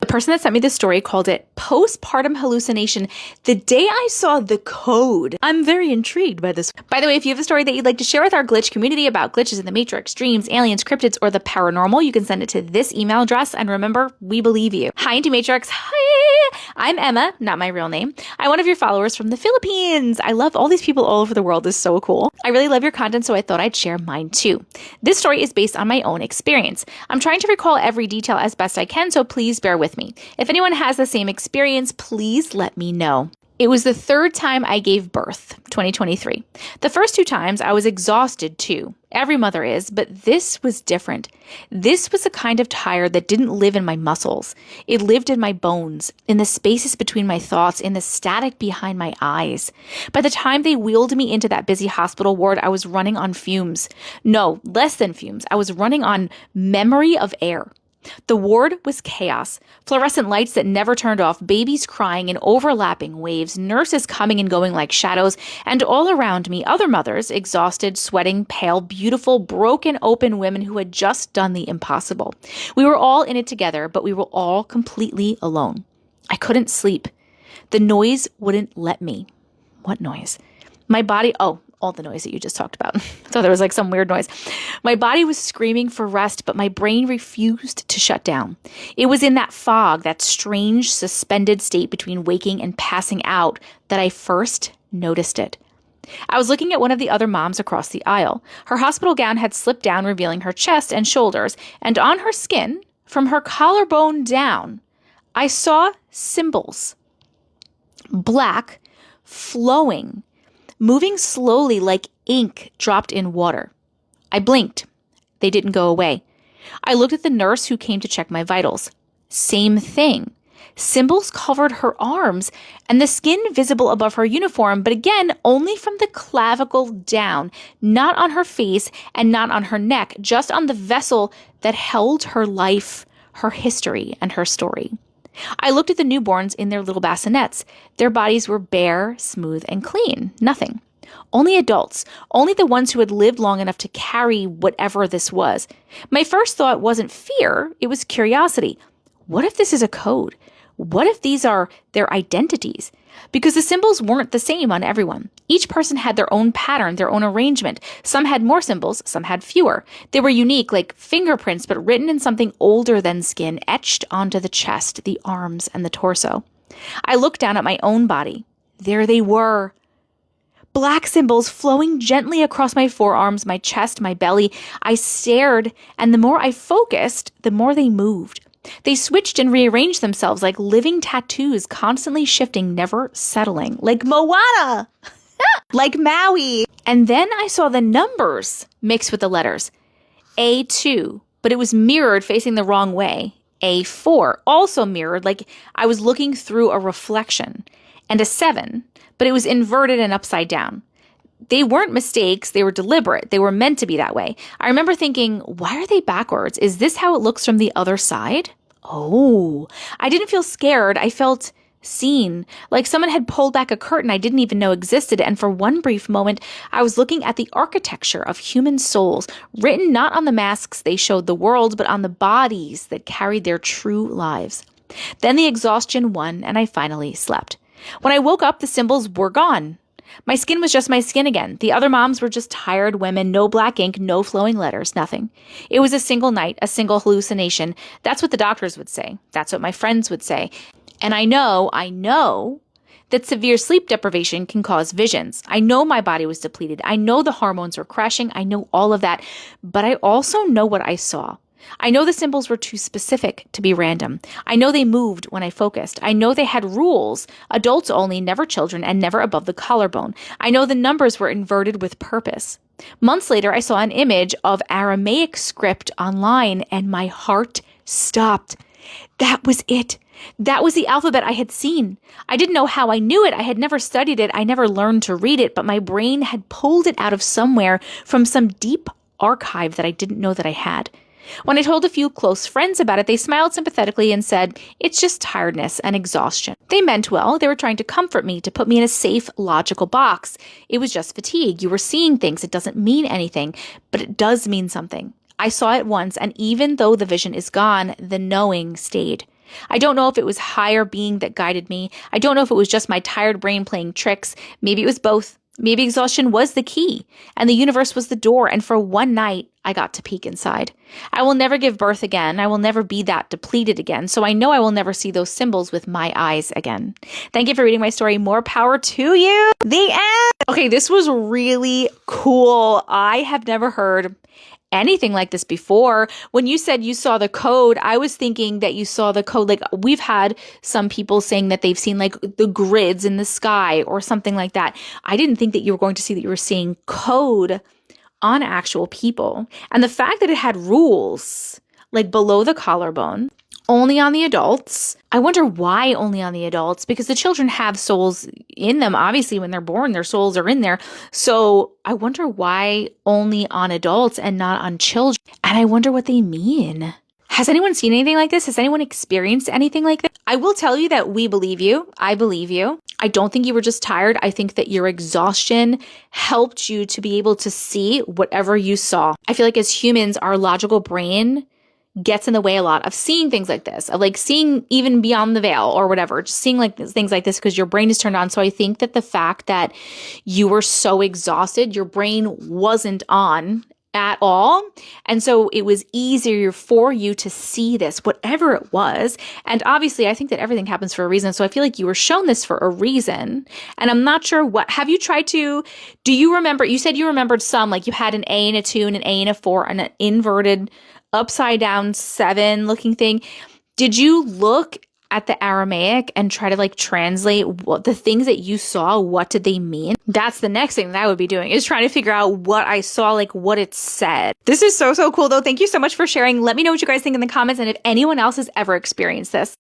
person that sent me this story called it Postpartum Hallucination the day I saw the code. I'm very intrigued by this. By the way, if you have a story that you'd like to share with our glitch community about glitches in the Matrix, dreams, aliens, cryptids, or the paranormal, you can send it to this email address. And remember, we believe you. Hi, Into Matrix. Hi, I'm Emma, not my real name. I'm one of your followers from the Philippines. I love all these people all over the world. It's so cool. I really love your content, so I thought I'd share mine too. This story is based on my own experience. I'm trying to recall every detail as best I can, so please bear with me. If anyone has the same experience, please let me know. It was the third time I gave birth, 2023. The first two times I was exhausted too. Every mother is, but this was different. This was a kind of tired that didn't live in my muscles. It lived in my bones, in the spaces between my thoughts, in the static behind my eyes. By the time they wheeled me into that busy hospital ward, I was running on fumes. No, less than fumes. I was running on memory of air. The ward was chaos. Fluorescent lights that never turned off, babies crying in overlapping waves, nurses coming and going like shadows, and all around me, other mothers, exhausted, sweating, pale, beautiful, broken open women who had just done the impossible. We were all in it together, but we were all completely alone. I couldn't sleep. The noise wouldn't let me. What noise? My body, all the noise that you just talked about. So there was like some weird noise. My body was screaming for rest, but my brain refused to shut down. It was in that fog, that strange suspended state between waking and passing out, that I first noticed it. I was looking at one of the other moms across the aisle. Her hospital gown had slipped down, revealing her chest and shoulders, and on her skin, from her collarbone down, I saw symbols. Black, flowing, moving slowly like ink dropped in water. I blinked. They didn't go away. I looked at the nurse who came to check my vitals. Same thing. Symbols covered her arms and the skin visible above her uniform, but again, only from the clavicle down, not on her face and not on her neck, just on the vessel that held her life, her history, and her story. I looked at the newborns in their little bassinets. Their bodies were bare, smooth, and clean. Nothing. Only adults. Only the ones who had lived long enough to carry whatever this was. My first thought wasn't fear. It was curiosity. What if this is a code? What if these are their identities? Because the symbols weren't the same on everyone. Each person had their own pattern, their own arrangement. Some had more symbols, some had fewer. They were unique, like fingerprints, but written in something older than skin, etched onto the chest, the arms, and the torso. I looked down at my own body. There they were. Black symbols flowing gently across my forearms, my chest, my belly. I stared, and the more I focused, the more they moved. They switched and rearranged themselves like living tattoos, constantly shifting, never settling. Like Moana! Like Maui. And then I saw the numbers mixed with the letters. A2, but it was mirrored facing the wrong way. A4, also mirrored, like I was looking through a reflection. And a 7, but it was inverted and upside down. They weren't mistakes. They were deliberate. They were meant to be that way. I remember thinking, why are they backwards? Is this how it looks from the other side? Oh, I didn't feel scared. I felt seen, like someone had pulled back a curtain I didn't even know existed. And for one brief moment, I was looking at the architecture of human souls, written not on the masks they showed the world, but on the bodies that carried their true lives. Then the exhaustion won, and I finally slept. When I woke up, the symbols were gone. My skin was just my skin again. The other moms were just tired women, no black ink, no flowing letters, nothing. It was a single night, a single hallucination. That's what the doctors would say. That's what my friends would say. And I know that severe sleep deprivation can cause visions. I know my body was depleted. I know the hormones were crashing. I know all of that. But I also know what I saw. I know the symbols were too specific to be random. I know they moved when I focused. I know they had rules, adults only, never children, and never above the collarbone. I know the numbers were inverted with purpose. Months later, I saw an image of Aramaic script online, and my heart stopped. That was it. That was the alphabet I had seen. I didn't know how I knew it. I had never studied it. I never learned to read it, but my brain had pulled it out of somewhere from some deep archive that I didn't know that I had. When I told a few close friends about it, they smiled sympathetically and said, it's just tiredness and exhaustion. They meant well. They were trying to comfort me, to put me in a safe, logical box. It was just fatigue. You were seeing things. It doesn't mean anything, but it does mean something. I saw it once, and even though the vision is gone, the knowing stayed. I don't know if it was higher being that guided me. I don't know if it was just my tired brain playing tricks. Maybe it was both. Maybe exhaustion was the key and the universe was the door. And for one night, I got to peek inside. I will never give birth again. I will never be that depleted again. So I know I will never see those symbols with my eyes again. Thank you for reading my story. More power to you. The end. Okay, this was really cool. I have never heard anything like this before. When you said you saw the code, I was thinking that you saw the code. Like, we've had some people saying that they've seen like the grids in the sky or something like that. I didn't think that you were going to see that you were seeing code on actual people. And the fact that it had rules like below the collarbone, only on the adults. I wonder why only on the adults, because the children have souls in them. Obviously, when they're born, their souls are in there. So I wonder why only on adults and not on children. And I wonder what they mean. Has anyone seen anything like this? Has anyone experienced anything like this? I will tell you that we believe you. I believe you. I don't think you were just tired. I think that your exhaustion helped you to be able to see whatever you saw. I feel like as humans, our logical brain gets in the way a lot of seeing things like this, of like seeing even beyond the veil or whatever, just seeing like things like this because your brain is turned on. So I think that the fact that you were so exhausted, your brain wasn't on at all. And so it was easier for you to see this, whatever it was. And obviously, I think that everything happens for a reason. So I feel like you were shown this for a reason. And I'm not sure have you tried to, do you remember, you said you remembered some, like you had an A and a 2 and an A and a 4 and an inverted upside down 7 looking thing. Did you look at the Aramaic and try to like translate what the things that you saw, what did they mean? That's the next thing that I would be doing, is trying to figure out what I saw, like what it said. This is so cool though. Thank you so much for sharing. Let me know what you guys think in the comments and if anyone else has ever experienced this.